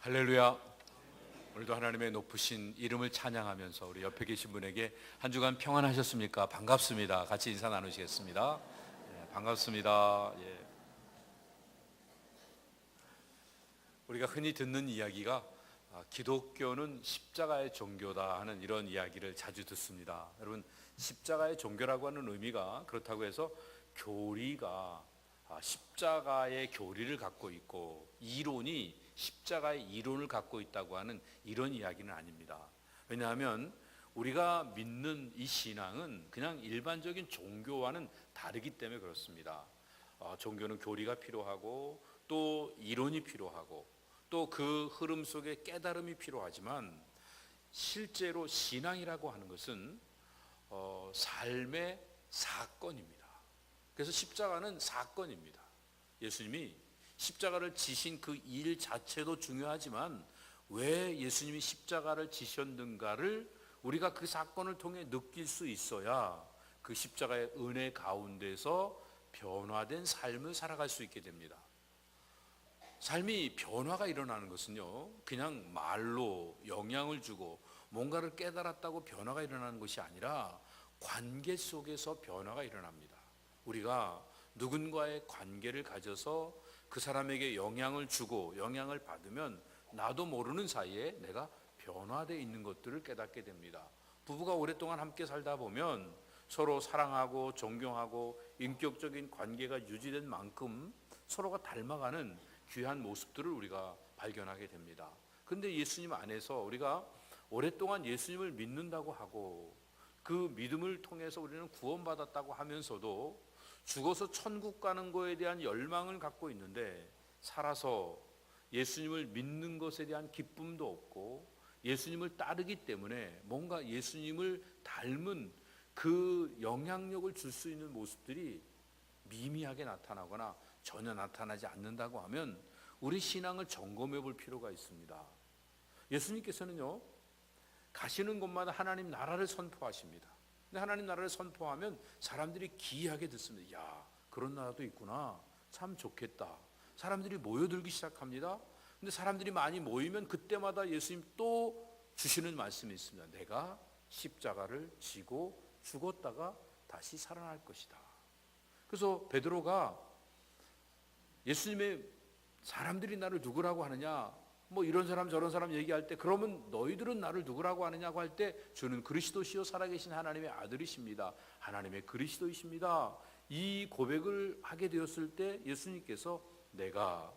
할렐루야. 오늘도 하나님의 높으신 이름을 찬양하면서 우리 옆에 계신 분에게 한 주간 평안하셨습니까? 반갑습니다. 같이 인사 나누시겠습니다. 반갑습니다. 우리가 흔히 듣는 이야기가 기독교는 십자가의 종교다 하는 이런 이야기를 자주 듣습니다. 여러분, 십자가의 종교라고 하는 의미가 그렇다고 해서 교리가 십자가의 교리를 갖고 있고 이론이 십자가의 이론을 갖고 있다고 하는 이런 이야기는 아닙니다. 왜냐하면 우리가 믿는 이 신앙은 그냥 일반적인 종교와는 다르기 때문에 그렇습니다. 종교는 교리가 필요하고 또 이론이 필요하고 또 그 흐름 속에 깨달음이 필요하지만 실제로 신앙이라고 하는 것은 삶의 사건입니다. 그래서 십자가는 사건입니다. 예수님이 십자가를 지신 그 일 자체도 중요하지만 왜 예수님이 십자가를 지셨는가를 우리가 그 사건을 통해 느낄 수 있어야 그 십자가의 은혜 가운데서 변화된 삶을 살아갈 수 있게 됩니다. 삶이 변화가 일어나는 것은요, 그냥 말로 영향을 주고 뭔가를 깨달았다고 변화가 일어나는 것이 아니라 관계 속에서 변화가 일어납니다. 우리가 누군가의 관계를 가져서 그 사람에게 영향을 주고 영향을 받으면 나도 모르는 사이에 내가 변화되어 있는 것들을 깨닫게 됩니다. 부부가 오랫동안 함께 살다 보면 서로 사랑하고 존경하고 인격적인 관계가 유지된 만큼 서로가 닮아가는 귀한 모습들을 우리가 발견하게 됩니다. 그런데 예수님 안에서 우리가 오랫동안 예수님을 믿는다고 하고 그 믿음을 통해서 우리는 구원받았다고 하면서도 죽어서 천국 가는 것에 대한 열망을 갖고 있는데 살아서 예수님을 믿는 것에 대한 기쁨도 없고 예수님을 따르기 때문에 뭔가 예수님을 닮은 그 영향력을 줄 수 있는 모습들이 미미하게 나타나거나 전혀 나타나지 않는다고 하면 우리 신앙을 점검해 볼 필요가 있습니다. 예수님께서는요, 가시는 곳마다 하나님 나라를 선포하십니다. 근데 하나님 나라를 선포하면 사람들이 기이하게 듣습니다. 야, 그런 나라도 있구나. 참 좋겠다. 사람들이 모여들기 시작합니다. 근데 사람들이 많이 모이면 그때마다 예수님 또 주시는 말씀이 있습니다. 내가 십자가를 지고 죽었다가 다시 살아날 것이다. 그래서 베드로가 예수님의 사람들이 나를 누구라고 하느냐, 뭐 이런 사람 저런 사람 얘기할 때 그러면 너희들은 나를 누구라고 하느냐고 할 때 주는 그리스도시요 살아계신 하나님의 아들이십니다. 하나님의 그리스도이십니다. 이 고백을 하게 되었을 때 예수님께서 내가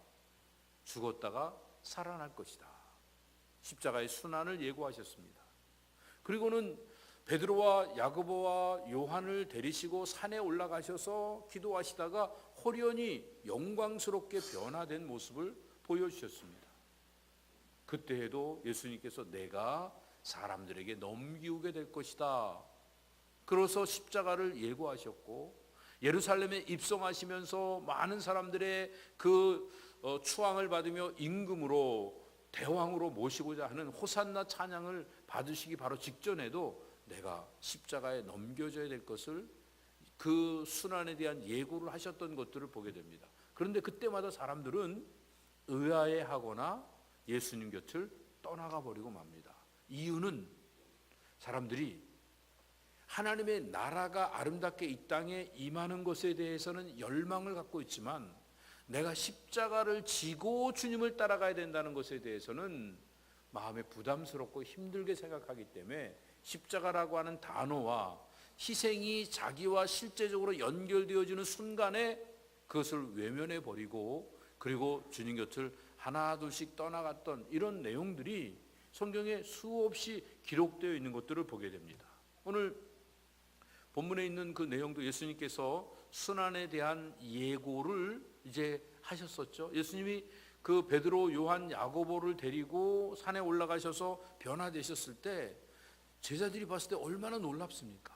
죽었다가 살아날 것이다. 십자가의 순환을 예고하셨습니다. 그리고는 베드로와 야고보와 요한을 데리시고 산에 올라가셔서 기도하시다가 호련히 영광스럽게 변화된 모습을 보여주셨습니다. 그때에도 예수님께서 내가 사람들에게 넘기우게 될 것이다. 그래서 십자가를 예고하셨고 예루살렘에 입성하시면서 많은 사람들의 그 추앙을 받으며 임금으로 대왕으로 모시고자 하는 호산나 찬양을 받으시기 바로 직전에도 내가 십자가에 넘겨져야 될 것을 그 순환에 대한 예고를 하셨던 것들을 보게 됩니다. 그런데 그때마다 사람들은 의아해하거나 예수님 곁을 떠나가 버리고 맙니다. 이유는 사람들이 하나님의 나라가 아름답게 이 땅에 임하는 것에 대해서는 열망을 갖고 있지만 내가 십자가를 지고 주님을 따라가야 된다는 것에 대해서는 마음에 부담스럽고 힘들게 생각하기 때문에 십자가라고 하는 단어와 희생이 자기와 실제적으로 연결되어지는 순간에 그것을 외면해 버리고 그리고 주님 곁을 하나 둘씩 떠나갔던 이런 내용들이 성경에 수없이 기록되어 있는 것들을 보게 됩니다. 오늘 본문에 있는 그 내용도 예수님께서 순환에 대한 예고를 이제 하셨었죠. 예수님이 그 베드로, 요한, 야고보를 데리고 산에 올라가셔서 변화되셨을 때 제자들이 봤을 때 얼마나 놀랍습니까?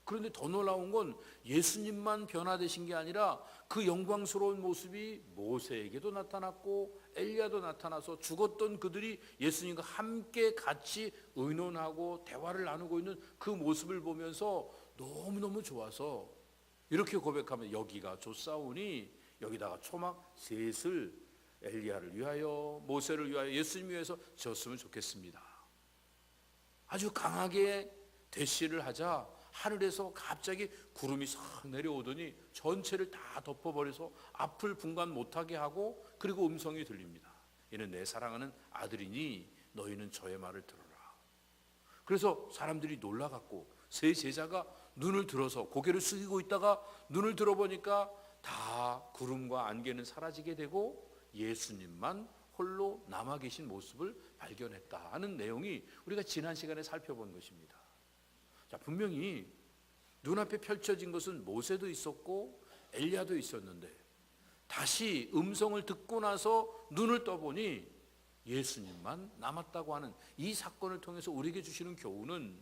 그런데 더 놀라운 건 예수님만 변화되신 게 아니라 그 영광스러운 모습이 모세에게도 나타났고 엘리야도 나타나서 죽었던 그들이 예수님과 함께 같이 의논하고 대화를 나누고 있는 그 모습을 보면서 너무너무 좋아서 이렇게 고백하면 여기가 좋사오니 여기다가 초막 셋을 엘리야를 위하여, 모세를 위하여, 예수님 위해서 지었으면 좋겠습니다. 아주 강하게 대시를 하자 하늘에서 갑자기 구름이 싹 내려오더니 전체를 다 덮어버려서 앞을 분간 못하게 하고, 그리고 음성이 들립니다. 이는 내 사랑하는 아들이니 너희는 저의 말을 들어라. 그래서 사람들이 놀라갖고 세 제자가 눈을 들어서 고개를 숙이고 있다가 눈을 들어보니까 다 구름과 안개는 사라지게 되고 예수님만 홀로 남아 계신 모습을 발견했다 하는 내용이 우리가 지난 시간에 살펴본 것입니다. 자, 분명히 눈앞에 펼쳐진 것은 모세도 있었고 엘리야도 있었는데, 다시 음성을 듣고 나서 눈을 떠보니 예수님만 남았다고 하는 이 사건을 통해서 우리에게 주시는 교훈은,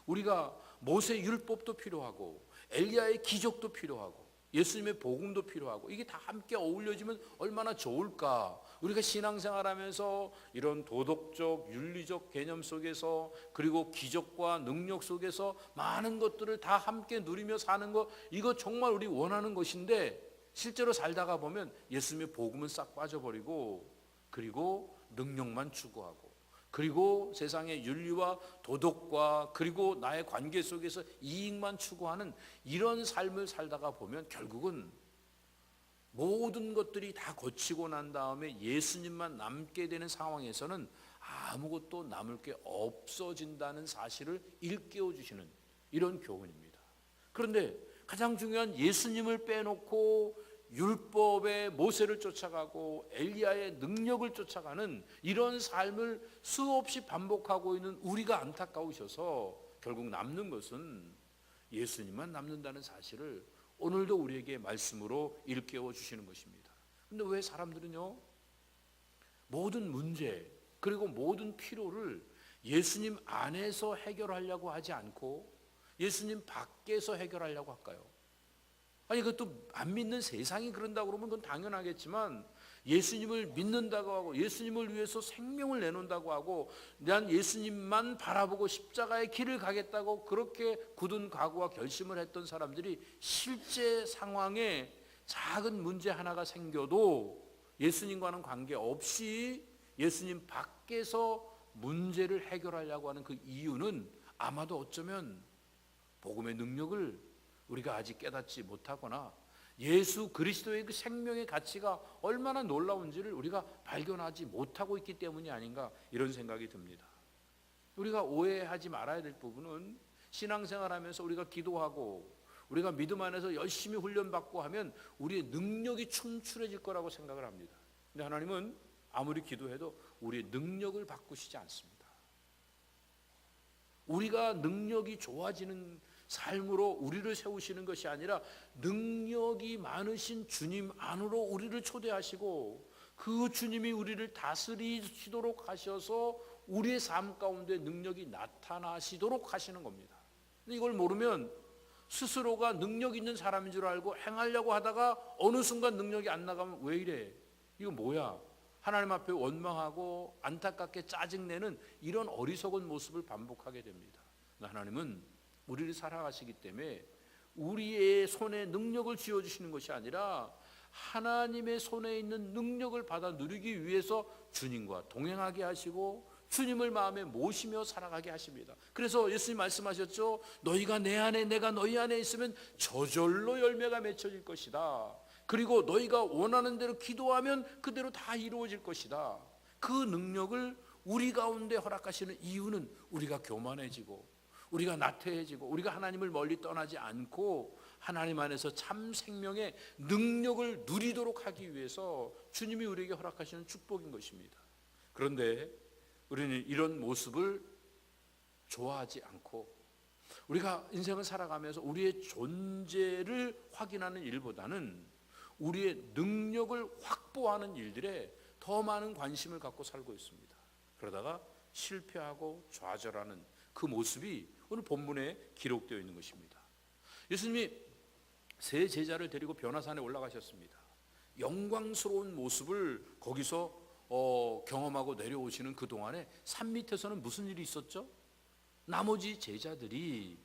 우리가 모세 율법도 필요하고 엘리야의 기적도 필요하고 예수님의 복음도 필요하고, 이게 다 함께 어울려지면 얼마나 좋을까. 우리가 신앙생활하면서 이런 도덕적, 윤리적 개념 속에서, 그리고 기적과 능력 속에서 많은 것들을 다 함께 누리며 사는 것, 이거 정말 우리 원하는 것인데, 실제로 살다가 보면 예수님의 복음은 싹 빠져버리고, 그리고 능력만 추구하고, 그리고 세상의 윤리와 도덕과 그리고 나의 관계 속에서 이익만 추구하는 이런 삶을 살다가 보면 결국은 모든 것들이 다 거치고 난 다음에 예수님만 남게 되는 상황에서는 아무것도 남을 게 없어진다는 사실을 일깨워 주시는 이런 교훈입니다. 그런데 가장 중요한 예수님을 빼놓고 율법의 모세를 쫓아가고 엘리야의 능력을 쫓아가는 이런 삶을 수없이 반복하고 있는 우리가 안타까우셔서 결국 남는 것은 예수님만 남는다는 사실을 오늘도 우리에게 말씀으로 일깨워 주시는 것입니다. 근데 왜 사람들은요, 모든 문제 그리고 모든 필요를 예수님 안에서 해결하려고 하지 않고 예수님 밖에서 해결하려고 할까요? 아니, 그것도 안 믿는 세상이 그런다고 그러면 그건 당연하겠지만, 예수님을 믿는다고 하고 예수님을 위해서 생명을 내놓는다고 하고 난 예수님만 바라보고 십자가의 길을 가겠다고 그렇게 굳은 각오와 결심을 했던 사람들이 실제 상황에 작은 문제 하나가 생겨도 예수님과는 관계없이 예수님 밖에서 문제를 해결하려고 하는 그 이유는 아마도 어쩌면 복음의 능력을 우리가 아직 깨닫지 못하거나 예수 그리스도의 그 생명의 가치가 얼마나 놀라운지를 우리가 발견하지 못하고 있기 때문이 아닌가, 이런 생각이 듭니다. 우리가 오해하지 말아야 될 부분은, 신앙생활하면서 우리가 기도하고 우리가 믿음 안에서 열심히 훈련받고 하면 우리의 능력이 충출해질 거라고 생각을 합니다. 근데 하나님은 아무리 기도해도 우리의 능력을 바꾸시지 않습니다. 우리가 능력이 좋아지는 삶으로 우리를 세우시는 것이 아니라 능력이 많으신 주님 안으로 우리를 초대하시고 그 주님이 우리를 다스리시도록 하셔서 우리의 삶 가운데 능력이 나타나시도록 하시는 겁니다. 근데 이걸 모르면 스스로가 능력 있는 사람인 줄 알고 행하려고 하다가 어느 순간 능력이 안 나가면 왜 이래? 이거 뭐야? 하나님 앞에 원망하고 안타깝게 짜증내는 이런 어리석은 모습을 반복하게 됩니다. 하나님은 우리를 사랑하시기 때문에 우리의 손에 능력을 쥐어주시는 것이 아니라 하나님의 손에 있는 능력을 받아 누리기 위해서 주님과 동행하게 하시고 주님을 마음에 모시며 살아가게 하십니다. 그래서 예수님 말씀하셨죠. 너희가 내 안에 내가 너희 안에 있으면 저절로 열매가 맺혀질 것이다. 그리고 너희가 원하는 대로 기도하면 그대로 다 이루어질 것이다. 그 능력을 우리 가운데 허락하시는 이유는 우리가 교만해지고 우리가 나태해지고 우리가 하나님을 멀리 떠나지 않고 하나님 안에서 참 생명의 능력을 누리도록 하기 위해서 주님이 우리에게 허락하시는 축복인 것입니다. 그런데 우리는 이런 모습을 좋아하지 않고 우리가 인생을 살아가면서 우리의 존재를 확인하는 일보다는 우리의 능력을 확보하는 일들에 더 많은 관심을 갖고 살고 있습니다. 그러다가 실패하고 좌절하는 그 모습이 오늘 본문에 기록되어 있는 것입니다. 예수님이 세 제자를 데리고 변화산에 올라가셨습니다. 영광스러운 모습을 거기서 경험하고 내려오시는 그 동안에 산 밑에서는 무슨 일이 있었죠? 나머지 제자들이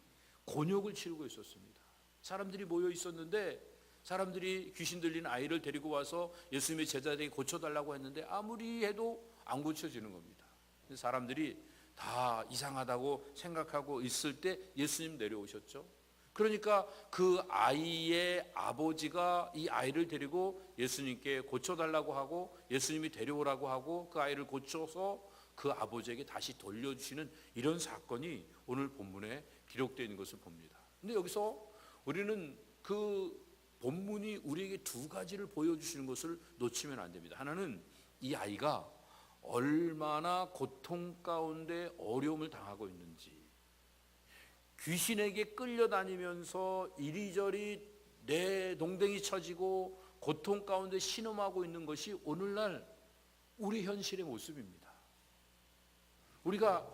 곤욕을 치르고 있었습니다. 사람들이 모여 있었는데 사람들이 귀신 들린 아이를 데리고 와서 예수님의 제자들이 고쳐달라고 했는데 아무리 해도 안 고쳐지는 겁니다. 사람들이 다 이상하다고 생각하고 있을 때 예수님 내려오셨죠. 그러니까 그 아이의 아버지가 이 아이를 데리고 예수님께 고쳐달라고 하고 예수님이 데려오라고 하고 그 아이를 고쳐서 그 아버지에게 다시 돌려주시는 이런 사건이 오늘 본문에 기록되어 있는 것을 봅니다. 근데 여기서 우리는 그 본문이 우리에게 두 가지를 보여주시는 것을 놓치면 안 됩니다. 하나는 이 아이가 얼마나 고통 가운데 어려움을 당하고 있는지, 귀신에게 끌려다니면서 이리저리 내 동댕이 쳐지고 고통 가운데 신음하고 있는 것이 오늘날 우리 현실의 모습입니다. 우리가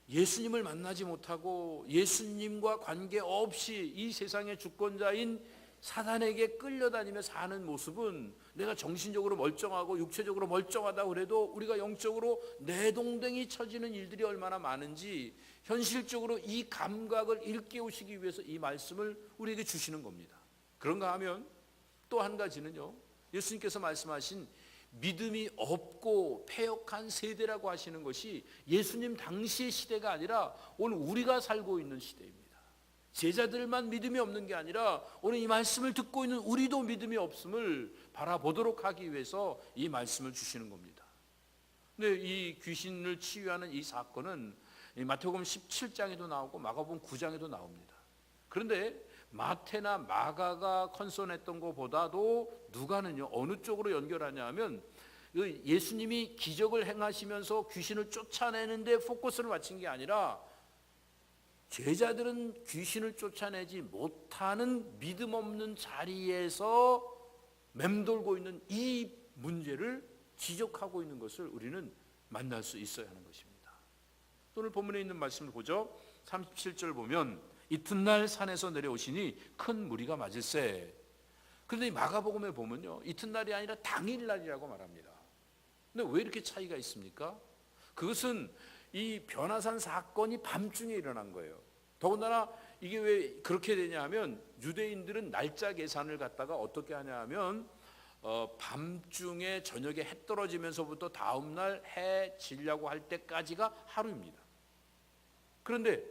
예수님을 만나지 못하고 예수님과 관계없이 이 세상의 주권자인 사단에게 끌려다니며 사는 모습은 내가 정신적으로 멀쩡하고 육체적으로 멀쩡하다고 그래도 우리가 영적으로 내동댕이 쳐지는 일들이 얼마나 많은지 현실적으로 이 감각을 일깨우시기 위해서 이 말씀을 우리에게 주시는 겁니다. 그런가 하면 또 한 가지는요, 예수님께서 말씀하신 믿음이 없고 패역한 세대라고 하시는 것이 예수님 당시의 시대가 아니라 오늘 우리가 살고 있는 시대입니다. 제자들만 믿음이 없는 게 아니라 오늘 이 말씀을 듣고 있는 우리도 믿음이 없음을 바라보도록 하기 위해서 이 말씀을 주시는 겁니다. 근데 이 귀신을 치유하는 이 사건은 마태복음 17장에도 나오고 마가복음 9장에도 나옵니다. 그런데 마태나 마가가 컨선했던 것보다도 누가는요 어느 쪽으로 연결하냐 하면 예수님이 기적을 행하시면서 귀신을 쫓아내는데 포커스를 맞춘 게 아니라 제자들은 귀신을 쫓아내지 못하는 믿음 없는 자리에서 맴돌고 있는 이 문제를 지적하고 있는 것을 우리는 만날 수 있어야 하는 것입니다. 오늘 본문에 있는 말씀을 보죠. 37절 보면 이튿날 산에서 내려오시니 큰 무리가 맞을세. 그런데 이 마가복음에 보면요 이튿날이 아니라 당일날이라고 말합니다. 근데 왜 이렇게 차이가 있습니까? 그것은 이 변화산 사건이 밤중에 일어난 거예요. 더군다나 이게 왜 그렇게 되냐 하면 유대인들은 날짜 계산을 갖다가 어떻게 하냐 하면 밤중에 저녁에 해 떨어지면서부터 다음날 해 지려고 할 때까지가 하루입니다. 그런데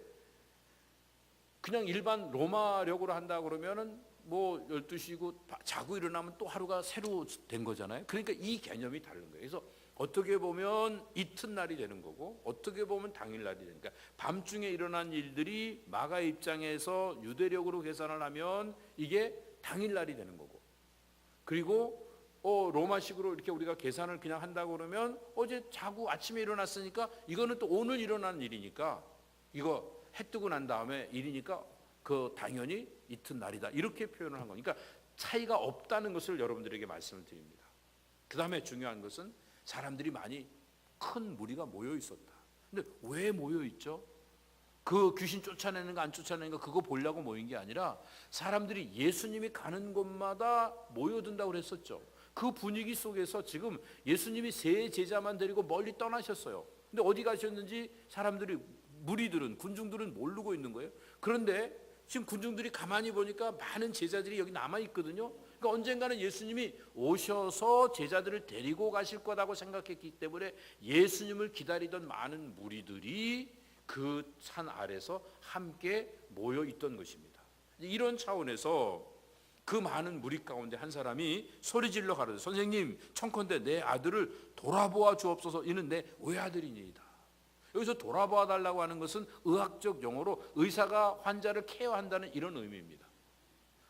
그냥 일반 로마력으로 한다 그러면은 뭐 12시고 자고 일어나면 또 하루가 새로 된 거잖아요. 그러니까 이 개념이 다른 거예요. 그래서 어떻게 보면 이튿날이 되는 거고 어떻게 보면 당일날이 되니까 밤중에 일어난 일들이 마가 입장에서 유대력으로 계산을 하면 이게 당일날이 되는 거고, 그리고 로마식으로 이렇게 우리가 계산을 그냥 한다고 그러면 어제 자고 아침에 일어났으니까 이거는 또 오늘 일어난 일이니까 이거 해 뜨고 난 다음에 일이니까 그 당연히 이튿날이다 이렇게 표현을 한 거니까 차이가 없다는 것을 여러분들에게 말씀을 드립니다. 그 다음에 중요한 것은 사람들이 많이 큰 무리가 모여 있었다. 근데 왜 모여 있죠? 그 귀신 쫓아내는 거 안 쫓아내는 거 그거 보려고 모인 게 아니라 사람들이 예수님이 가는 곳마다 모여든다고 그랬었죠. 그 분위기 속에서 지금 예수님이 세 제자만 데리고 멀리 떠나셨어요. 근데 어디 가셨는지 사람들이 무리들은 군중들은 모르고 있는 거예요. 그런데 지금 군중들이 가만히 보니까 많은 제자들이 여기 남아 있거든요. 그러니까 언젠가는 예수님이 오셔서 제자들을 데리고 가실 거라고 생각했기 때문에 예수님을 기다리던 많은 무리들이 그 산 아래서 함께 모여 있던 것입니다. 이런 차원에서 그 많은 무리 가운데 한 사람이 소리질러 가로되 선생님 청컨대 내 아들을 돌아보아 주옵소서. 이는 내 외아들이니이다. 여기서 돌아봐 달라고 하는 것은 의학적 용어로 의사가 환자를 케어한다는 이런 의미입니다.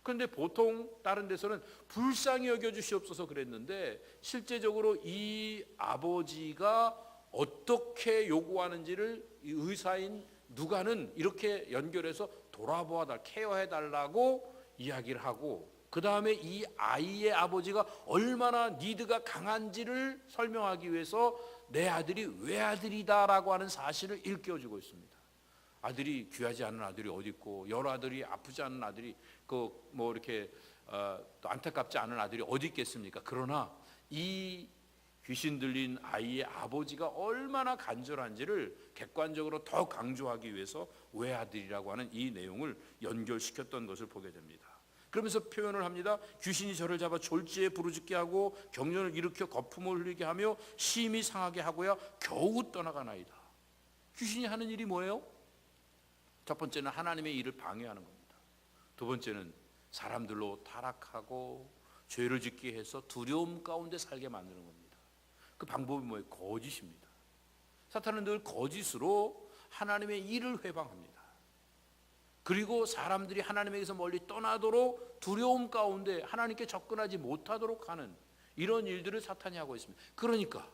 그런데 보통 다른 데서는 불쌍히 여겨주시옵소서 그랬는데 실제적으로 이 아버지가 어떻게 요구하는지를 이 의사인 누가는 이렇게 연결해서 돌아봐 달라, 케어해 달라고 이야기를 하고 그 다음에 이 아이의 아버지가 얼마나 니드가 강한지를 설명하기 위해서 내 아들이 외아들이다라고 하는 사실을 일깨워주고 있습니다. 아들이 귀하지 않은 아들이 어디 있고 여러 아들이 아프지 않은 아들이 그 뭐 이렇게 또 안타깝지 않은 아들이 어디 있겠습니까? 그러나 이 귀신 들린 아이의 아버지가 얼마나 간절한지를 객관적으로 더 강조하기 위해서 외아들이라고 하는 이 내용을 연결시켰던 것을 보게 됩니다. 그러면서 표현을 합니다. 귀신이 저를 잡아 졸지에 부르짖게 하고 경련을 일으켜 거품을 흘리게 하며 심히 상하게 하고야 겨우 떠나가나이다. 귀신이 하는 일이 뭐예요? 첫 번째는 하나님의 일을 방해하는 겁니다. 두 번째는 사람들로 타락하고 죄를 짓게 해서 두려움 가운데 살게 만드는 겁니다. 그 방법이 뭐예요? 거짓입니다. 사탄은 늘 거짓으로 하나님의 일을 회방합니다. 그리고 사람들이 하나님에게서 멀리 떠나도록 두려움 가운데 하나님께 접근하지 못하도록 하는 이런 일들을 사탄이 하고 있습니다. 그러니까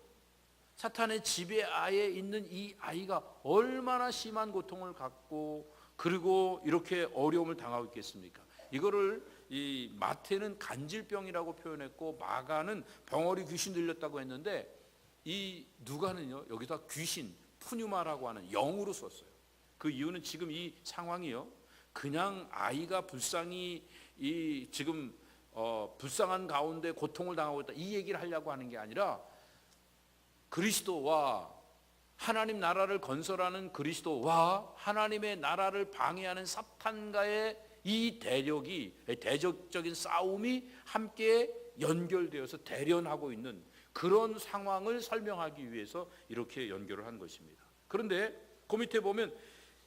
사탄의 지배하에 있는 이 아이가 얼마나 심한 고통을 갖고 그리고 이렇게 어려움을 당하고 있겠습니까? 이거를 이 마태는 간질병이라고 표현했고 마가는 벙어리 귀신 들렸다고 했는데 이 누가는요 여기다 귀신 푸뉴마라고 하는 영으로 썼어요. 그 이유는 지금 이 상황이요 그냥 아이가 불쌍히 이 지금 불쌍한 가운데 고통을 당하고 있다 이 얘기를 하려고 하는 게 아니라 그리스도와 하나님 나라를 건설하는 그리스도와 하나님의 나라를 방해하는 사탄과의 이 대적적인 싸움이 함께 연결되어서 대련하고 있는 그런 상황을 설명하기 위해서 이렇게 연결을 한 것입니다. 그런데 그 밑에 보면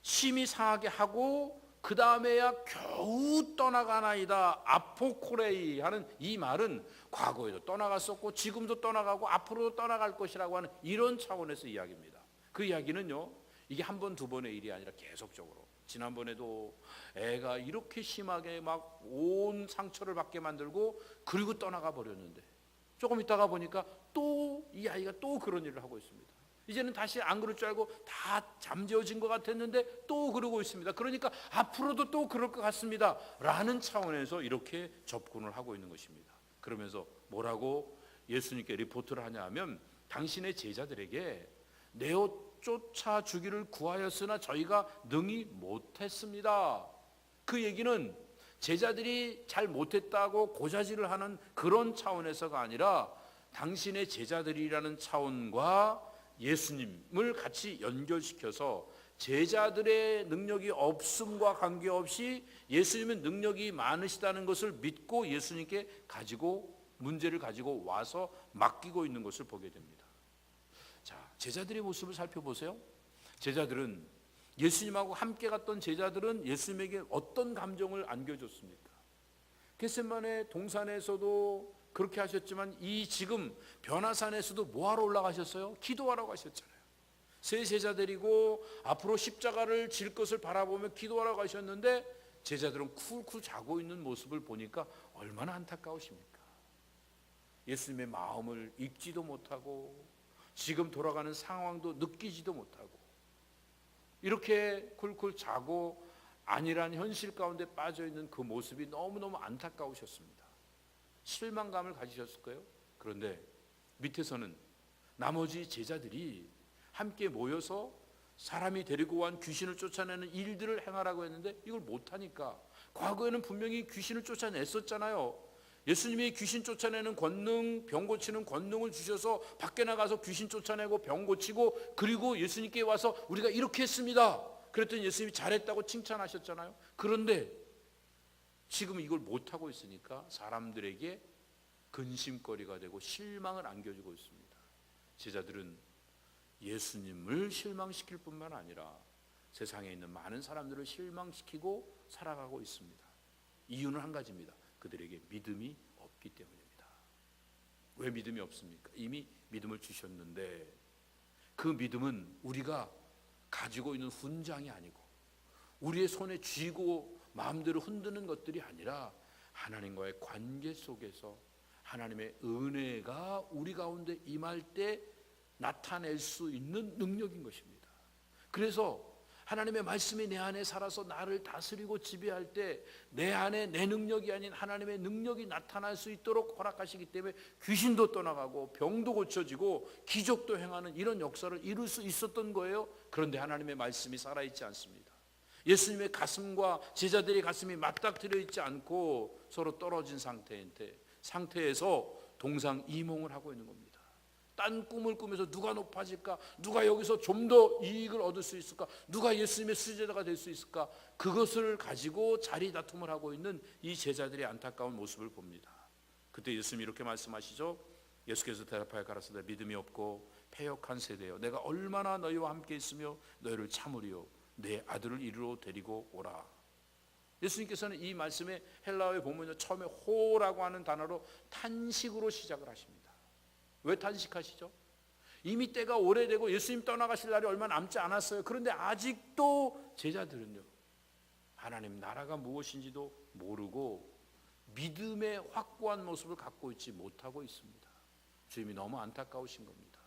심히 상하게 하고 그 다음에야 겨우 떠나가나이다. 아포코레이 하는 이 말은 과거에도 떠나갔었고 지금도 떠나가고 앞으로도 떠나갈 것이라고 하는 이런 차원에서 이야기입니다. 그 이야기는요 이게 한 번 두 번의 일이 아니라 계속적으로 지난번에도 애가 이렇게 심하게 막 온 상처를 받게 만들고 그리고 떠나가 버렸는데 조금 있다가 보니까 또 이 아이가 또 그런 일을 하고 있습니다. 이제는 다시 안 그럴 줄 알고 다 잠재워진 것 같았는데 또 그러고 있습니다. 그러니까 앞으로도 또 그럴 것 같습니다 라는 차원에서 이렇게 접근을 하고 있는 것입니다. 그러면서 뭐라고 예수님께 리포트를 하냐 하면 당신의 제자들에게 내어 쫓아 주기를 구하였으나 저희가 능히 못했습니다. 그 얘기는 제자들이 잘 못했다고 고자질을 하는 그런 차원에서가 아니라 당신의 제자들이라는 차원과 예수님을 같이 연결시켜서 제자들의 능력이 없음과 관계없이 예수님은 능력이 많으시다는 것을 믿고 예수님께 문제를 가지고 와서 맡기고 있는 것을 보게 됩니다. 자, 제자들의 모습을 살펴보세요. 제자들은 예수님하고 함께 갔던 제자들은 예수님에게 어떤 감정을 안겨줬습니까? 겟세마네 동산에서도 그렇게 하셨지만 이 지금 변화산에서도 뭐하러 올라가셨어요? 기도하러 가셨잖아요. 세 제자 데리고 앞으로 십자가를 질 것을 바라보며 기도하러 가셨는데 제자들은 쿨쿨 자고 있는 모습을 보니까 얼마나 안타까우십니까? 예수님의 마음을 읽지도 못하고 지금 돌아가는 상황도 느끼지도 못하고 이렇게 쿨쿨 자고 안일한 현실 가운데 빠져있는 그 모습이 너무너무 안타까우셨습니다. 실망감을 가지셨을 거예요. 그런데 밑에서는 나머지 제자들이 함께 모여서 사람이 데리고 온 귀신을 쫓아내는 일들을 행하라고 했는데 이걸 못하니까 과거에는 분명히 귀신을 쫓아냈었잖아요. 예수님이 귀신 쫓아내는 권능, 병 고치는 권능을 주셔서 밖에 나가서 귀신 쫓아내고 병 고치고 그리고 예수님께 와서 우리가 이렇게 했습니다. 그랬더니 예수님이 잘했다고 칭찬하셨잖아요. 그런데 지금 이걸 못하고 있으니까 사람들에게 근심거리가 되고 실망을 안겨주고 있습니다. 제자들은 예수님을 실망시킬 뿐만 아니라 세상에 있는 많은 사람들을 실망시키고 살아가고 있습니다. 이유는 한 가지입니다. 그들에게 믿음이 없기 때문입니다. 왜 믿음이 없습니까? 이미 믿음을 주셨는데 그 믿음은 우리가 가지고 있는 훈장이 아니고 우리의 손에 쥐고 마음대로 흔드는 것들이 아니라 하나님과의 관계 속에서 하나님의 은혜가 우리 가운데 임할 때 나타낼 수 있는 능력인 것입니다. 그래서 하나님의 말씀이 내 안에 살아서 나를 다스리고 지배할 때 내 안에 내 능력이 아닌 하나님의 능력이 나타날 수 있도록 허락하시기 때문에 귀신도 떠나가고 병도 고쳐지고 기적도 행하는 이런 역사를 이룰 수 있었던 거예요. 그런데 하나님의 말씀이 살아있지 않습니다. 예수님의 가슴과 제자들의 가슴이 맞닥뜨려 있지 않고 서로 떨어진 상태에서 동상이몽을 하고 있는 겁니다. 딴 꿈을 꾸면서 누가 높아질까, 누가 여기서 좀 더 이익을 얻을 수 있을까, 누가 예수님의 수제자가 될 수 있을까, 그것을 가지고 자리 다툼을 하고 있는 이 제자들의 안타까운 모습을 봅니다. 그때 예수님이 이렇게 말씀하시죠. 예수께서 대답하여 가라사대 믿음이 없고 패역한 세대여, 내가 얼마나 너희와 함께 있으며 너희를 참으리요, 내 아들을 이리로 데리고 오라. 예수님께서는 이 말씀에 헬라어에 보면 처음에 호라고 하는 단어로 탄식으로 시작을 하십니다. 왜 탄식하시죠? 이미 때가 오래되고 예수님 떠나가실 날이 얼마 남지 않았어요. 그런데 아직도 제자들은요, 하나님 나라가 무엇인지도 모르고 믿음의 확고한 모습을 갖고 있지 못하고 있습니다. 주님이 너무 안타까우신 겁니다.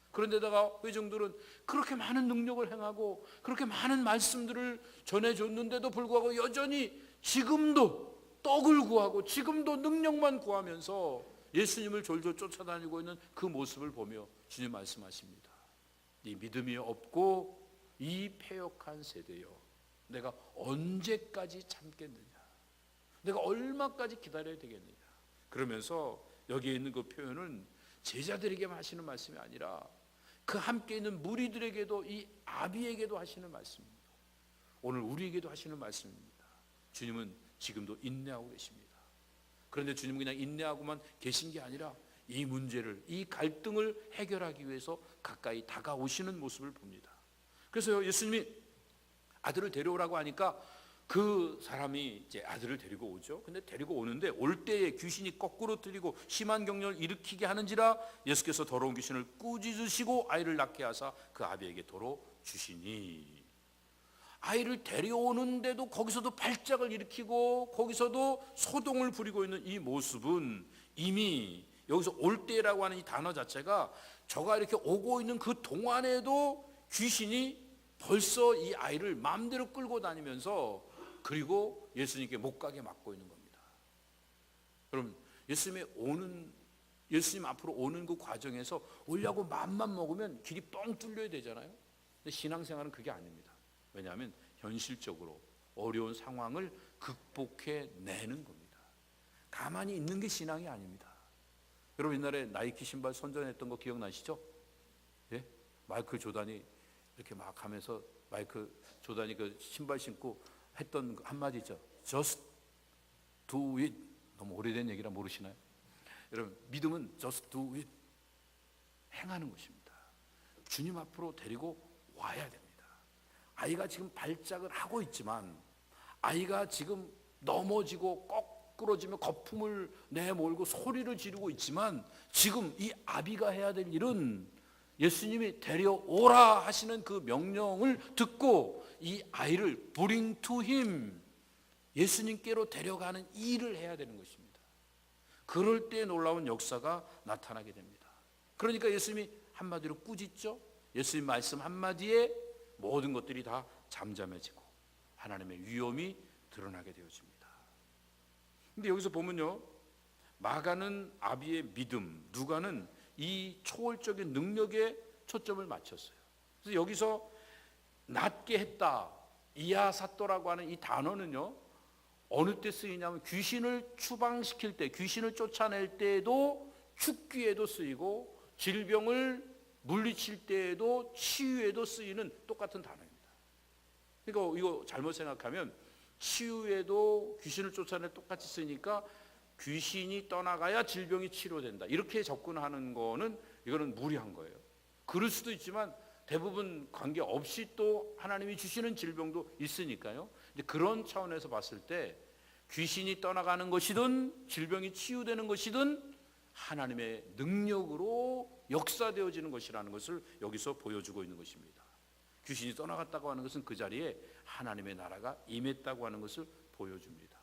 그런데다가 회중들은 그렇게 많은 능력을 행하고 그렇게 많은 말씀들을 전해줬는데도 불구하고 여전히 지금도 떡을 구하고 지금도 능력만 구하면서 예수님을 졸졸 쫓아다니고 있는 그 모습을 보며 주님 말씀하십니다. 이 믿음이 없고 이 패역한 세대여, 내가 언제까지 참겠느냐, 내가 얼마까지 기다려야 되겠느냐. 그러면서 여기에 있는 그 표현은 제자들에게만 하시는 말씀이 아니라 그 함께 있는 무리들에게도, 이 아비에게도 하시는 말씀입니다. 오늘 우리에게도 하시는 말씀입니다. 주님은 지금도 인내하고 계십니다. 그런데 주님은 그냥 인내하고만 계신 게 아니라 이 문제를, 이 갈등을 해결하기 위해서 가까이 다가오시는 모습을 봅니다. 그래서 예수님이 아들을 데려오라고 하니까 그 사람이 이제 아들을 데리고 오죠. 근데 데리고 오는데 올 때에 귀신이 거꾸로 들리고 심한 경련을 일으키게 하는지라 예수께서 더러운 귀신을 꾸짖으시고 아이를 낳게 하사 그 아비에게 도로 주시니, 아이를 데려오는데도 거기서도 발작을 일으키고 거기서도 소동을 부리고 있는 이 모습은 이미 여기서 올 때라고 하는 이 단어 자체가 저가 이렇게 오고 있는 그 동안에도 귀신이 벌써 이 아이를 마음대로 끌고 다니면서 그리고 예수님께 못 가게 막고 있는 겁니다. 여러분, 예수님 앞으로 오는 그 과정에서 오려고 마음만 먹으면 길이 뻥 뚫려야 되잖아요. 근데 신앙생활은 그게 아닙니다. 왜냐하면 현실적으로 어려운 상황을 극복해 내는 겁니다. 가만히 있는 게 신앙이 아닙니다. 여러분, 옛날에 나이키 신발 선전했던 거 기억나시죠? 예? 마이클 조단이 이렇게 막 하면서 마이클 조단이 그 신발 신고 했던 한마디죠. Just do it. 너무 오래된 얘기라 모르시나요? 여러분, 믿음은 just do it. 행하는 것입니다. 주님 앞으로 데리고 와야 됩니다. 아이가 지금 발작을 하고 있지만, 아이가 지금 넘어지고 거꾸러지며 거품을 내몰고 소리를 지르고 있지만, 지금 이 아비가 해야 될 일은 예수님이 데려오라 하시는 그 명령을 듣고 이 아이를 bring to him, 예수님께로 데려가는 일을 해야 되는 것입니다. 그럴 때 놀라운 역사가 나타나게 됩니다. 그러니까 예수님이 한마디로 꾸짖죠. 예수님 말씀 한마디에 모든 것들이 다 잠잠해지고 하나님의 위엄이 드러나게 되어집니다. 근데 여기서 보면요, 마가는 아비의 믿음, 누가는 이 초월적인 능력에 초점을 맞췄어요. 그래서 여기서 낫게 했다, 이아사또라고 하는 이 단어는요, 어느 때 쓰이냐면 귀신을 추방시킬 때, 귀신을 쫓아낼 때에도 죽기에도 쓰이고 질병을 물리칠 때에도 치유에도 쓰이는 똑같은 단어입니다. 그러니까 이거 잘못 생각하면 치유에도 귀신을 쫓아낼 똑같이 쓰니까 귀신이 떠나가야 질병이 치료된다, 이렇게 접근하는 거는 이거는 무리한 거예요. 그럴 수도 있지만 대부분 관계없이 또 하나님이 주시는 질병도 있으니까요. 이제 그런 차원에서 봤을 때 귀신이 떠나가는 것이든 질병이 치유되는 것이든 하나님의 능력으로 역사되어지는 것이라는 것을 여기서 보여주고 있는 것입니다. 귀신이 떠나갔다고 하는 것은 그 자리에 하나님의 나라가 임했다고 하는 것을 보여줍니다.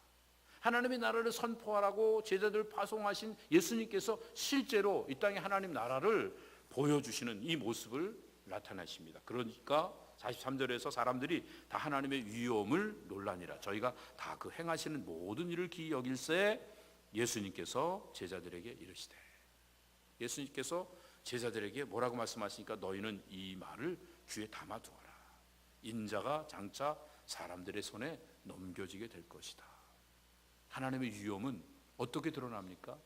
하나님의 나라를 선포하라고 제자들을 파송하신 예수님께서 실제로 이 땅에 하나님 나라를 보여주시는 이 모습을 나타내십니다. 그러니까 43절에서 사람들이 다 하나님의 위엄을 놀라니라. 저희가 다 그 행하시는 모든 일을 기이 여길새 예수님께서 제자들에게 이르시되, 예수님께서 제자들에게 뭐라고 말씀하시니까 너희는 이 말을 귀에 담아두어라. 인자가 장차 사람들의 손에 넘겨지게 될 것이다. 하나님의 위엄은 어떻게 드러납니까?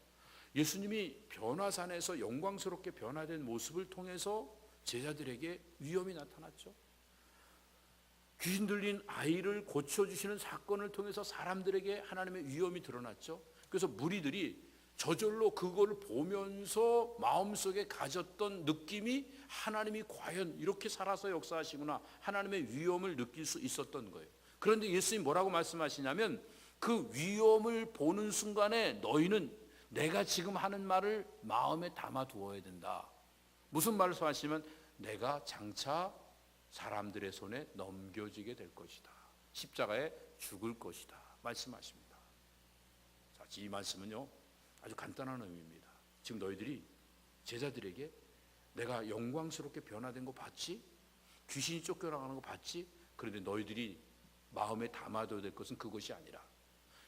예수님이 변화산에서 영광스럽게 변화된 모습을 통해서 제자들에게 위험이 나타났죠. 귀신 들린 아이를 고쳐주시는 사건을 통해서 사람들에게 하나님의 위엄이 드러났죠. 그래서 무리들이 저절로 그걸 보면서 마음속에 가졌던 느낌이 하나님이 과연 이렇게 살아서 역사하시구나, 하나님의 위엄을 느낄 수 있었던 거예요. 그런데 예수님 뭐라고 말씀하시냐면 그 위엄을 보는 순간에 너희는 내가 지금 하는 말을 마음에 담아 두어야 된다. 무슨 말씀하시면 내가 장차 사람들의 손에 넘겨지게 될 것이다. 십자가에 죽을 것이다 말씀하십니다. 자, 이 말씀은요 아주 간단한 의미입니다. 지금 너희들이 제자들에게 내가 영광스럽게 변화된 거 봤지? 귀신이 쫓겨나가는 거 봤지? 그런데 너희들이 마음에 담아둬야 될 것은 그것이 아니라,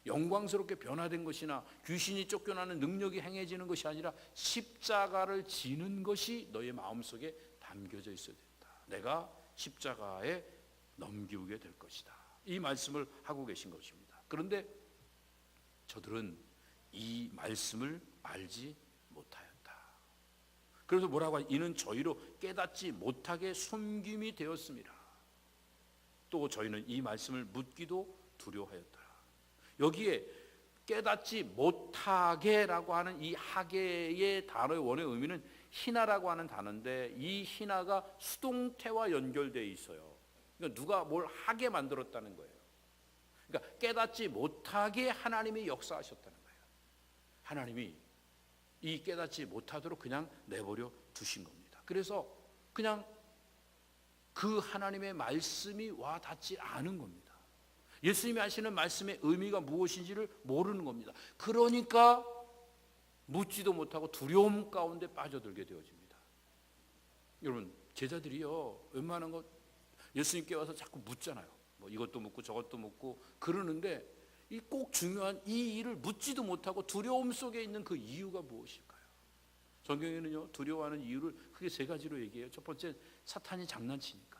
영광스럽게 변화된 것이나 귀신이 쫓겨나는 능력이 행해지는 것이 아니라 십자가를 지는 것이 너의 마음속에 담겨져 있어야 된다. 내가 십자가에 넘기게 될 것이다. 이 말씀을 하고 계신 것입니다. 그런데 저들은 이 말씀을 알지 못하였다. 그래서 뭐라고 하냐, 이는 저희로 깨닫지 못하게 숨김이 되었습니다. 또 저희는 이 말씀을 묻기도 두려워하였더라. 여기에 깨닫지 못하게라고 하는 이 하게의 단어의 원의 의미는 희나라고 하는 단어인데, 이 희나가 수동태와 연결되어 있어요. 그러니까 누가 뭘 하게 만들었다는 거예요. 그러니까 깨닫지 못하게 하나님이 역사하셨다는 거예요. 하나님이 이 깨닫지 못하도록 그냥 내버려 두신 겁니다. 그래서 그냥 그 하나님의 말씀이 와 닿지 않은 겁니다. 예수님이 하시는 말씀의 의미가 무엇인지를 모르는 겁니다. 그러니까 묻지도 못하고 두려움 가운데 빠져들게 되어집니다. 여러분, 제자들이요 웬만한 거 예수님께 와서 자꾸 묻잖아요. 뭐 이것도 묻고 저것도 묻고 그러는데 이 꼭 중요한 이 일을 묻지도 못하고 두려움 속에 있는 그 이유가 무엇일까요? 성경에는요 두려워하는 이유를 크게 세 가지로 얘기해요. 첫 번째, 사탄이 장난치니까.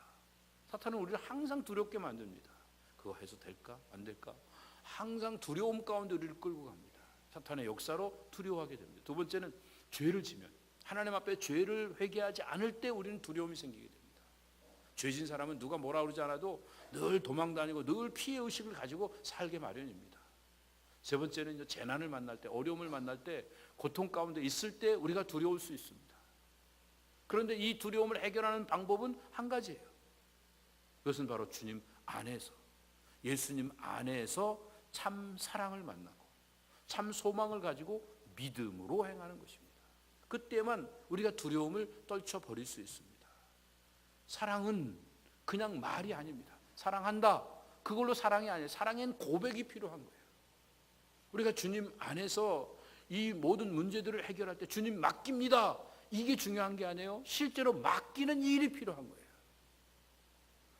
사탄은 우리를 항상 두렵게 만듭니다. 그거 해서 될까 안 될까, 항상 두려움 가운데 우리를 끌고 갑니다. 사탄의 역사로 두려워하게 됩니다. 두 번째는 죄를 지면, 하나님 앞에 죄를 회개하지 않을 때 우리는 두려움이 생기게 됩니다. 죄진 사람은 누가 뭐라 그러지 않아도 늘 도망다니고 늘 피해 의식을 가지고 살게 마련입니다. 세 번째는 이제 재난을 만날 때, 어려움을 만날 때, 고통 가운데 있을 때 우리가 두려울 수 있습니다. 그런데 이 두려움을 해결하는 방법은 한 가지예요. 그것은 바로 주님 안에서, 예수님 안에서 참 사랑을 만나고 참 소망을 가지고 믿음으로 행하는 것입니다. 그때만 우리가 두려움을 떨쳐버릴 수 있습니다. 사랑은 그냥 말이 아닙니다. 사랑한다, 그걸로 사랑이 아니에요. 사랑엔 고백이 필요한 거예요. 우리가 주님 안에서 이 모든 문제들을 해결할 때 주님 맡깁니다, 이게 중요한 게 아니에요. 실제로 맡기는 일이 필요한 거예요.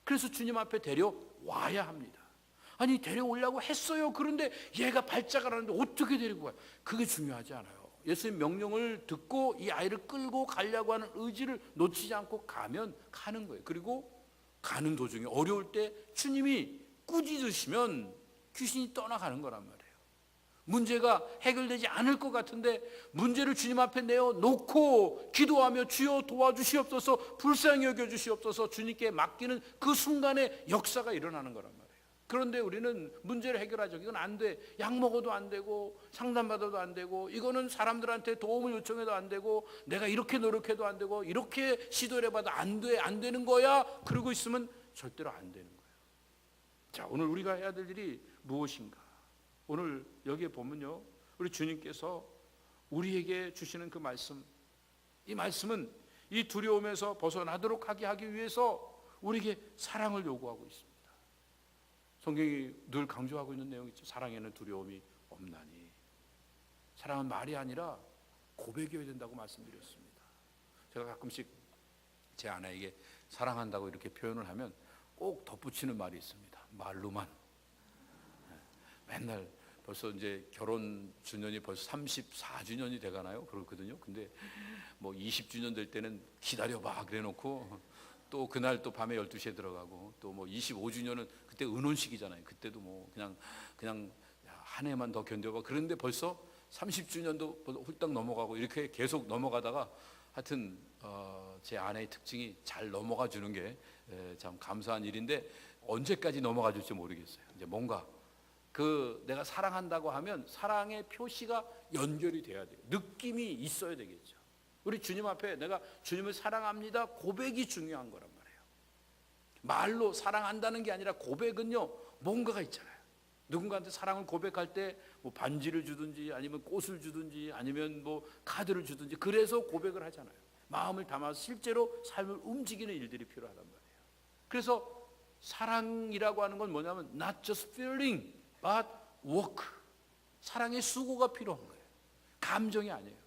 그래서 주님 앞에 데려와야 합니다. 아니 데려오려고 했어요. 그런데 얘가 발작을 하는데 어떻게 데리고 가요? 그게 중요하지 않아요. 예수님 명령을 듣고 이 아이를 끌고 가려고 하는 의지를 놓치지 않고 가면 가는 거예요. 그리고 가는 도중에 어려울 때 주님이 꾸짖으시면 귀신이 떠나가는 거란 말이에요. 문제가 해결되지 않을 것 같은데 문제를 주님 앞에 내어놓고 기도하며 주여 도와주시옵소서, 불쌍히 여겨주시옵소서 주님께 맡기는 그 순간에 역사가 일어나는 거란 말이에요. 그런데 우리는 문제를 해결하죠. 이건 안 돼. 약 먹어도 안 되고 상담받아도 안 되고 이거는 사람들한테 도움을 요청해도 안 되고 내가 이렇게 노력해도 안 되고 이렇게 시도를 해봐도 안 돼, 안 되는 거야. 그러고 있으면 절대로 안 되는 거예요. 자, 오늘 우리가 해야 될 일이 무엇인가? 오늘 여기에 보면요, 우리 주님께서 우리에게 주시는 그 말씀, 이 말씀은 이 두려움에서 벗어나도록 하기 위해서 우리에게 사랑을 요구하고 있습니다. 성경이 늘 강조하고 있는 내용이 있죠. 사랑에는 두려움이 없나니. 사랑은 말이 아니라 고백이어야 된다고 말씀드렸습니다. 제가 가끔씩 제 아내에게 사랑한다고 이렇게 표현을 하면 꼭 덧붙이는 말이 있습니다. 말로만. 맨날 벌써 이제 결혼 주년이 벌써 34주년이 돼가나요? 그렇거든요. 근데 뭐 20주년 될 때는 기다려봐 그래 놓고 또 그날 또 밤에 12시에 들어가고 또 뭐 25주년은 그때 은혼식이잖아요. 그때도 뭐 그냥 한 해만 더 견뎌봐. 그런데 벌써 30주년도 훌쩍 넘어가고 이렇게 계속 넘어가다가 하여튼 제 아내의 특징이 잘 넘어가 주는 게 참 감사한 일인데 언제까지 넘어가 줄지 모르겠어요. 이제 뭔가 내가 사랑한다고 하면 사랑의 표시가 연결이 돼야 돼요. 느낌이 있어야 되겠죠. 우리 주님 앞에 내가 주님을 사랑합니다 고백이 중요한 거란 말이에요. 말로 사랑한다는 게 아니라 고백은요 뭔가가 있잖아요. 누군가한테 사랑을 고백할 때 뭐 반지를 주든지 아니면 꽃을 주든지 아니면 뭐 카드를 주든지 그래서 고백을 하잖아요. 마음을 담아서 실제로 삶을 움직이는 일들이 필요하단 말이에요. 그래서 사랑이라고 하는 건 뭐냐면 not just feeling but work. 사랑의 수고가 필요한 거예요. 감정이 아니에요.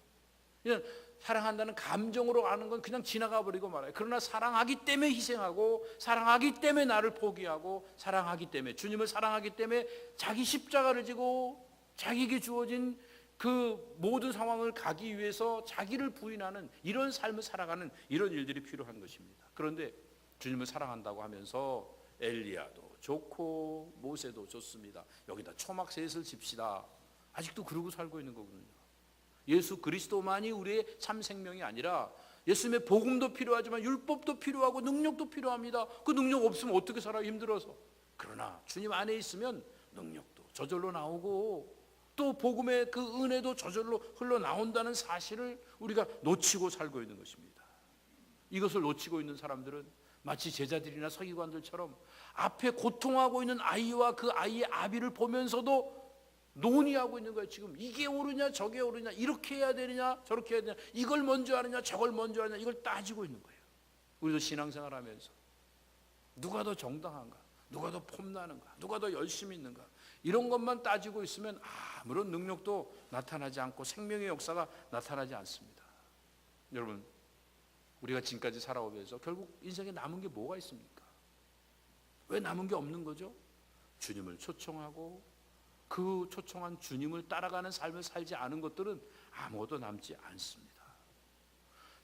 그냥 사랑한다는 감정으로 아는 건 그냥 지나가 버리고 말아요. 그러나 사랑하기 때문에 희생하고 사랑하기 때문에 나를 포기하고 사랑하기 때문에 주님을 사랑하기 때문에 자기 십자가를 지고 자기에게 주어진 그 모든 상황을 가기 위해서 자기를 부인하는 이런 삶을 살아가는 이런 일들이 필요한 것입니다. 그런데 주님을 사랑한다고 하면서 엘리야도 좋고 모세도 좋습니다. 여기다 초막셋을 집시다. 아직도 그러고 살고 있는 거거든요. 예수 그리스도만이 우리의 참 생명이 아니라 예수님의 복음도 필요하지만 율법도 필요하고 능력도 필요합니다. 그 능력 없으면 어떻게 살아요? 힘들어서. 그러나 주님 안에 있으면 능력도 저절로 나오고 또 복음의 그 은혜도 저절로 흘러나온다는 사실을 우리가 놓치고 살고 있는 것입니다. 이것을 놓치고 있는 사람들은 마치 제자들이나 서기관들처럼 앞에 고통하고 있는 아이와 그 아이의 아비를 보면서도 논의하고 있는 거예요. 지금 이게 옳으냐 저게 옳으냐 이렇게 해야 되느냐 저렇게 해야 되냐 이걸 먼저 하느냐 저걸 먼저 하느냐 이걸 따지고 있는 거예요. 우리도 신앙생활하면서 누가 더 정당한가 누가 더 폼나는가 누가 더 열심히 있는가 이런 것만 따지고 있으면 아무런 능력도 나타나지 않고 생명의 역사가 나타나지 않습니다. 여러분 우리가 지금까지 살아오면서 결국 인생에 남은 게 뭐가 있습니까? 왜 남은 게 없는 거죠? 주님을 초청하고 그 초청한 주님을 따라가는 삶을 살지 않은 것들은 아무것도 남지 않습니다.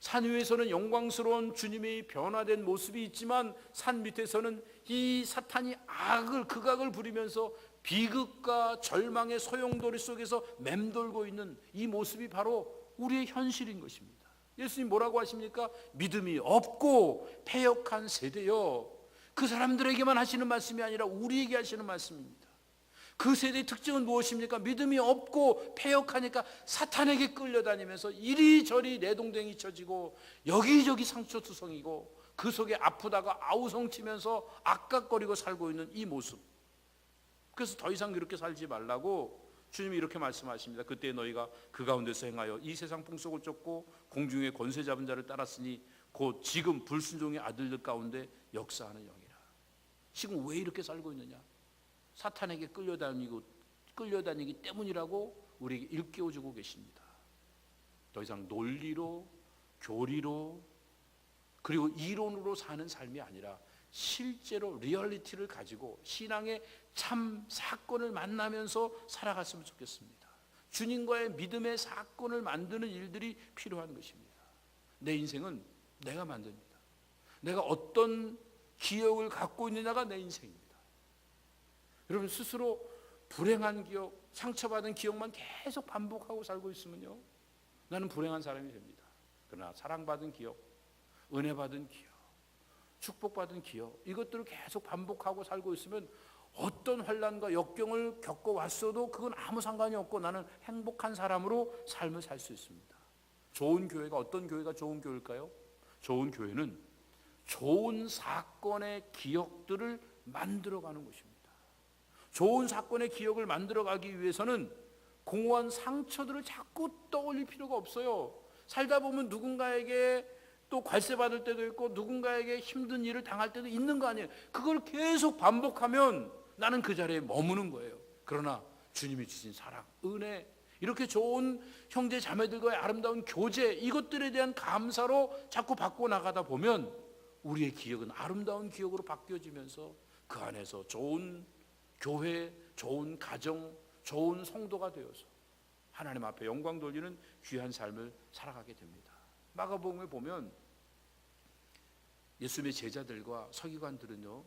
산 위에서는 영광스러운 주님의 변화된 모습이 있지만 산 밑에서는 이 사탄이 극악을 부리면서 비극과 절망의 소용돌이 속에서 맴돌고 있는 이 모습이 바로 우리의 현실인 것입니다. 예수님 뭐라고 하십니까? 믿음이 없고 패역한 세대요. 그 사람들에게만 하시는 말씀이 아니라 우리에게 하시는 말씀입니다. 그 세대의 특징은 무엇입니까? 믿음이 없고 패역하니까 사탄에게 끌려다니면서 이리저리 내동댕이 쳐지고 여기저기 상처투성이고 그 속에 아프다가 아우성치면서 악각거리고 살고 있는 이 모습. 그래서 더 이상 그렇게 살지 말라고 주님이 이렇게 말씀하십니다. 그때 너희가 그 가운데서 행하여 이 세상 풍속을 쫓고 공중의 권세 잡은 자를 따랐으니 곧 지금 불순종의 아들들 가운데 역사하는 영이라. 지금 왜 이렇게 살고 있느냐? 사탄에게 끌려다니기 때문이라고 우리에게 일깨워주고 계십니다. 더 이상 논리로 교리로 그리고 이론으로 사는 삶이 아니라 실제로 리얼리티를 가지고 신앙의 참 사건을 만나면서 살아갔으면 좋겠습니다. 주님과의 믿음의 사건을 만드는 일들이 필요한 것입니다. 내 인생은 내가 만듭니다. 내가 어떤 기억을 갖고 있느냐가 내 인생입니다. 여러분 스스로 불행한 기억, 상처받은 기억만 계속 반복하고 살고 있으면요 나는 불행한 사람이 됩니다. 그러나 사랑받은 기억, 은혜받은 기억, 축복받은 기억 이것들을 계속 반복하고 살고 있으면 어떤 환난과 역경을 겪어왔어도 그건 아무 상관이 없고 나는 행복한 사람으로 삶을 살 수 있습니다. 좋은 교회가 어떤 교회가 좋은 교회일까요? 좋은 교회는 좋은 사건의 기억들을 만들어가는 것입니다. 좋은 사건의 기억을 만들어가기 위해서는 공허한 상처들을 자꾸 떠올릴 필요가 없어요. 살다 보면 누군가에게 또 괄세받을 때도 있고 누군가에게 힘든 일을 당할 때도 있는 거 아니에요. 그걸 계속 반복하면 나는 그 자리에 머무는 거예요. 그러나 주님이 주신 사랑, 은혜, 이렇게 좋은 형제 자매들과의 아름다운 교제 이것들에 대한 감사로 자꾸 바꿔 나가다 보면 우리의 기억은 아름다운 기억으로 바뀌어지면서 그 안에서 좋은 교회, 좋은 가정, 좋은 성도가 되어서 하나님 앞에 영광 돌리는 귀한 삶을 살아가게 됩니다. 마가복음에 보면 예수님의 제자들과 서기관들은요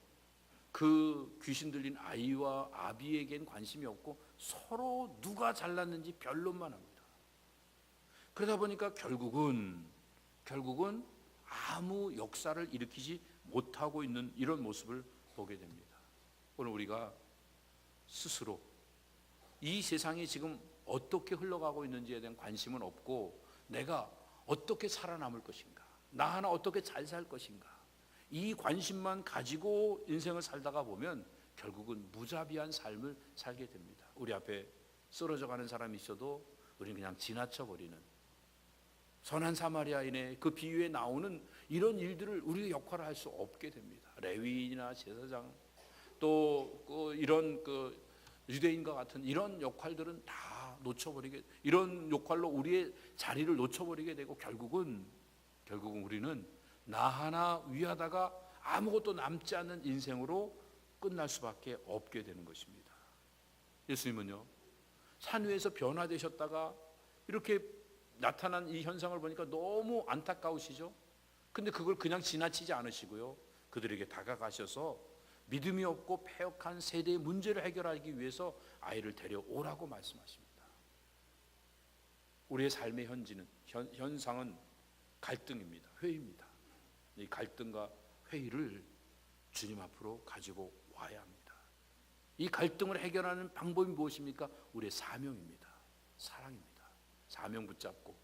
그 귀신 들린 아이와 아비에겐 관심이 없고 서로 누가 잘났는지 변론만 합니다. 그러다 보니까 결국은 아무 역사를 일으키지 못하고 있는 이런 모습을 보게 됩니다. 오늘 우리가 스스로 이 세상이 지금 어떻게 흘러가고 있는지에 대한 관심은 없고, 내가 어떻게 살아남을 것인가, 나 하나 어떻게 잘 살 것인가, 이 관심만 가지고 인생을 살다가 보면 결국은 무자비한 삶을 살게 됩니다. 우리 앞에 쓰러져 가는 사람이 있어도 우리는 그냥 지나쳐 버리는, 선한 사마리아인의 그 비유에 나오는 이런 일들을 우리가 역할을 할 수 없게 됩니다. 레위인이나 제사장, 또 이런 유대인과 같은 이런 역할들은 다 놓쳐버리게, 이런 역할로 우리의 자리를 놓쳐버리게 되고, 결국은 우리는 나 하나 위하다가 아무것도 남지 않는 인생으로 끝날 수밖에 없게 되는 것입니다. 예수님은요, 산 위에서 변화되셨다가 이렇게 나타난 이 현상을 보니까 너무 안타까우시죠. 근데 그걸 그냥 지나치지 않으시고요, 그들에게 다가가셔서 믿음이 없고 패역한 세대의 문제를 해결하기 위해서 아이를 데려오라고 말씀하십니다. 우리의 삶의 현상은 갈등입니다. 회의입니다. 이 갈등과 회의를 주님 앞으로 가지고 와야 합니다. 이 갈등을 해결하는 방법이 무엇입니까? 우리의 사명입니다. 사랑입니다. 사명 붙잡고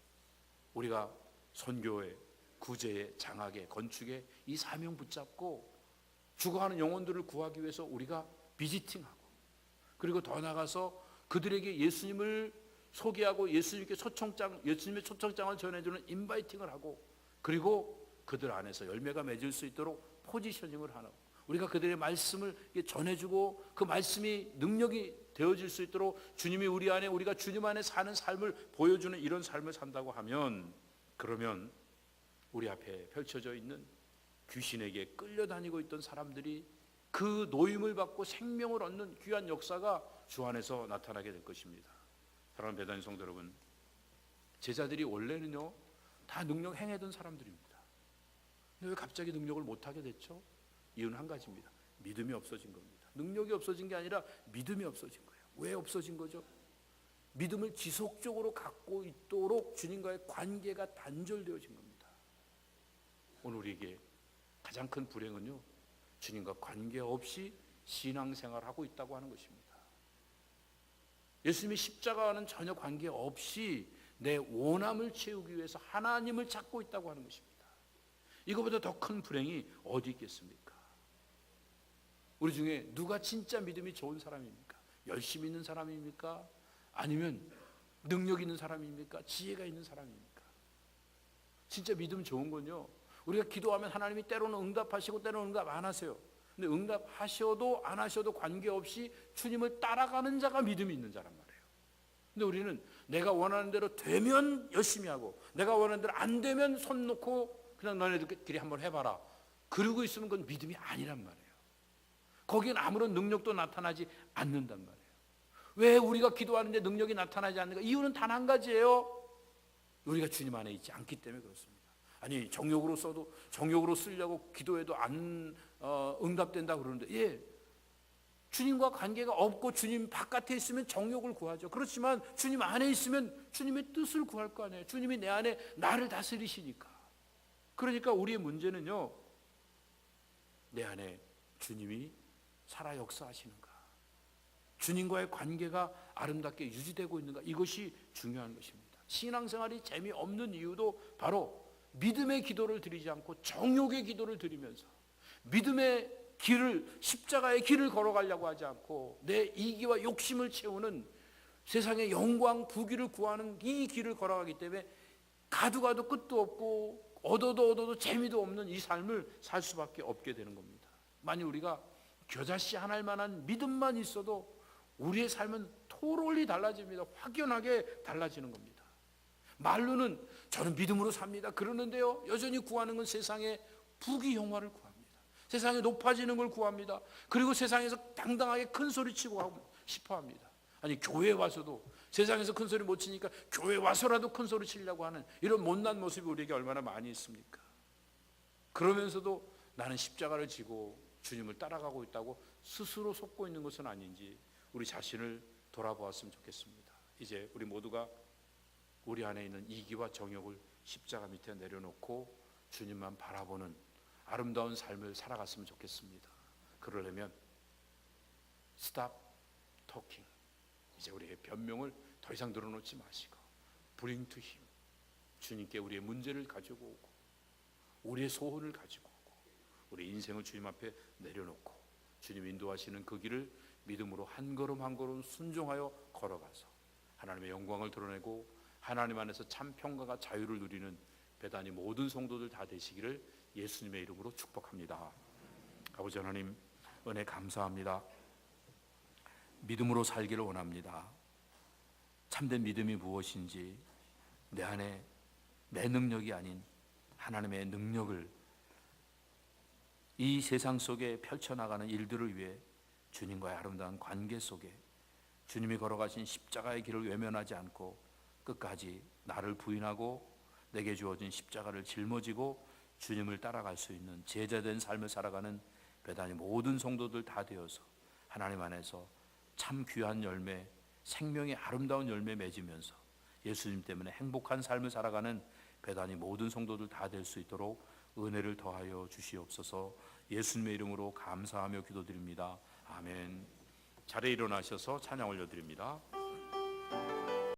우리가 선교에, 구제에, 장학에, 건축에 이 사명 붙잡고 죽어가는 영혼들을 구하기 위해서 우리가 비지팅하고, 그리고 더 나아가서 그들에게 예수님을 소개하고 예수님의 초청장을 전해주는 인바이팅을 하고, 그리고 그들 안에서 열매가 맺을 수 있도록 포지셔닝을 하는, 우리가 그들의 말씀을 전해주고 그 말씀이 능력이 되어질 수 있도록 주님이 우리 안에, 우리가 주님 안에 사는 삶을 보여주는 이런 삶을 산다고 하면, 그러면 우리 앞에 펼쳐져 있는 귀신에게 끌려다니고 있던 사람들이 그 노임을 받고 생명을 얻는 귀한 역사가 주 안에서 나타나게 될 것입니다. 사랑하는 배단위 성도 여러분, 제자들이 원래는요 다 능력 행하던 사람들입니다. 근데 왜 갑자기 능력을 못하게 됐죠? 이유는 한 가지입니다. 믿음이 없어진 겁니다. 능력이 없어진 게 아니라 믿음이 없어진 거예요. 왜 없어진 거죠? 믿음을 지속적으로 갖고 있도록 주님과의 관계가 단절되어진 겁니다. 오늘 우리에게 가장 큰 불행은요, 주님과 관계없이 신앙생활을 하고 있다고 하는 것입니다. 예수님의 십자가와는 전혀 관계없이 내 원함을 채우기 위해서 하나님을 찾고 있다고 하는 것입니다. 이거보다 더 큰 불행이 어디 있겠습니까? 우리 중에 누가 진짜 믿음이 좋은 사람입니까? 열심히 있는 사람입니까? 아니면 능력 있는 사람입니까? 지혜가 있는 사람입니까? 진짜 믿음 좋은 건요, 우리가 기도하면 하나님이 때로는 응답하시고 때로는 응답 안 하세요. 근데 응답하셔도 안 하셔도 관계없이 주님을 따라가는 자가 믿음이 있는 자란 말이에요. 근데 우리는 내가 원하는 대로 되면 열심히 하고, 내가 원하는 대로 안 되면 손 놓고 그냥 너네들끼리 한번 해봐라, 그러고 있으면 그건 믿음이 아니란 말이에요. 거기엔 아무런 능력도 나타나지 않는단 말이에요. 왜 우리가 기도하는데 능력이 나타나지 않는가? 이유는 단 한 가지예요. 우리가 주님 안에 있지 않기 때문에 그렇습니다. 아니, 정욕으로 쓰려고 기도해도 안 응답된다 그러는데, 주님과 관계가 없고 주님 바깥에 있으면 정욕을 구하죠. 그렇지만 주님 안에 있으면 주님의 뜻을 구할 거 아니에요. 주님이 내 안에 나를 다스리시니까. 그러니까 우리의 문제는요, 내 안에 주님이 살아 역사하시는가, 주님과의 관계가 아름답게 유지되고 있는가, 이것이 중요한 것입니다. 신앙생활이 재미없는 이유도 바로 믿음의 기도를 드리지 않고 정욕의 기도를 드리면서, 믿음의 길을, 십자가의 길을 걸어가려고 하지 않고 내 이기와 욕심을 채우는 세상의 영광, 부귀를 구하는 이 길을 걸어가기 때문에 가도 끝도 없고 얻어도 재미도 없는 이 삶을 살 수밖에 없게 되는 겁니다. 만약 우리가 겨자씨 하나일 만한 믿음만 있어도 우리의 삶은 토롤리 달라집니다. 확연하게 달라지는 겁니다. 말로는 저는 믿음으로 삽니다 그러는데요, 여전히 구하는 건 세상의 부귀 영화를 구합니다. 세상에 높아지는 걸 구합니다. 그리고 세상에서 당당하게 큰 소리 치고 싶어 합니다. 아니, 교회에 와서도 세상에서 큰 소리 못 치니까 교회에 와서라도 큰 소리 치려고 하는 이런 못난 모습이 우리에게 얼마나 많이 있습니까? 그러면서도 나는 십자가를 지고 주님을 따라가고 있다고 스스로 속고 있는 것은 아닌지 우리 자신을 돌아보았으면 좋겠습니다. 이제 우리 모두가 우리 안에 있는 이기와 정욕을 십자가 밑에 내려놓고 주님만 바라보는 아름다운 삶을 살아갔으면 좋겠습니다. 그러려면 Stop talking. 이제 우리의 변명을 더 이상 늘어놓지 마시고 Bring to Him. 주님께 우리의 문제를 가지고 오고 우리의 소원을 가지고 오고 우리 인생을 주님 앞에 내려놓고 주님 인도하시는 그 길을 믿음으로 한 걸음 한 걸음 순종하여 걸어가서 하나님의 영광을 드러내고 하나님 안에서 참 평강과 자유를 누리는 배단이 모든 성도들 다 되시기를 예수님의 이름으로 축복합니다. 아버지 하나님, 은혜 감사합니다. 믿음으로 살기를 원합니다. 참된 믿음이 무엇인지 내 안에 내 능력이 아닌 하나님의 능력을 이 세상 속에 펼쳐나가는 일들을 위해 주님과의 아름다운 관계 속에 주님이 걸어가신 십자가의 길을 외면하지 않고 끝까지 나를 부인하고 내게 주어진 십자가를 짊어지고 주님을 따라갈 수 있는 제자된 삶을 살아가는 배단이 모든 성도들 다 되어서 하나님 안에서 참 귀한 열매, 생명의 아름다운 열매 맺으면서 예수님 때문에 행복한 삶을 살아가는 배단이 모든 성도들 다 될 수 있도록 은혜를 더하여 주시옵소서. 예수님의 이름으로 감사하며 기도드립니다. 아멘. 자리에 일어나셔서 찬양 올려드립니다.